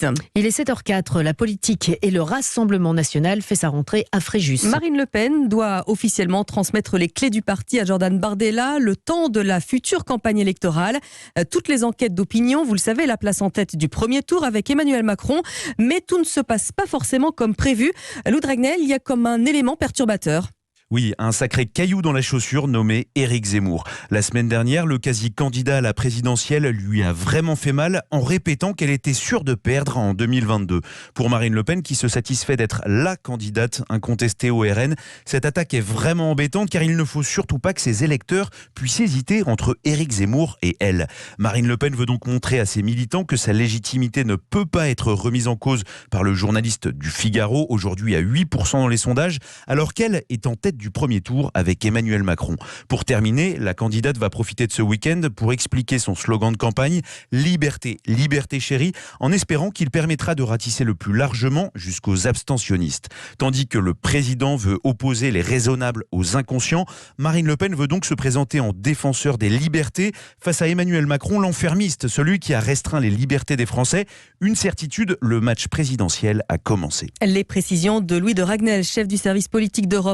8. Il est 7h04, la politique et le Rassemblement national fait sa rentrée à Fréjus. Marine Le Pen doit officiellement transmettre les clés du parti à Jordan Bardella le temps de la future campagne électorale. Toutes les enquêtes d'opinion, vous le savez, la place en tête du premier tour avec Emmanuel Macron. Mais tout ne se passe pas forcément comme prévu. Lou Dragnel, il y a comme un élément perturbateur. Oui, un sacré caillou dans la chaussure nommé Éric Zemmour. La semaine dernière, le quasi-candidat à la présidentielle lui a vraiment fait mal en répétant qu'elle était sûre de perdre en 2022. Pour Marine Le Pen, qui se satisfait d'être la candidate incontestée au RN, cette attaque est vraiment embêtante car il ne faut surtout pas que ses électeurs puissent hésiter entre Éric Zemmour et elle. Marine Le Pen veut donc montrer à ses militants que sa légitimité ne peut pas être remise en cause par le journaliste du Figaro, aujourd'hui à 8% dans les sondages, alors qu'elle est en tête du premier tour avec Emmanuel Macron. Pour terminer, la candidate va profiter de ce week-end pour expliquer son slogan de campagne « Liberté, liberté chérie », en espérant qu'il permettra de ratisser le plus largement jusqu'aux abstentionnistes. Tandis que le président veut opposer les raisonnables aux inconscients, Marine Le Pen veut donc se présenter en défenseur des libertés face à Emmanuel Macron, l'enfermiste, celui qui a restreint les libertés des Français. Une certitude, le match présidentiel a commencé. Les précisions de Louis de Ragnel, chef du service politique d'Europe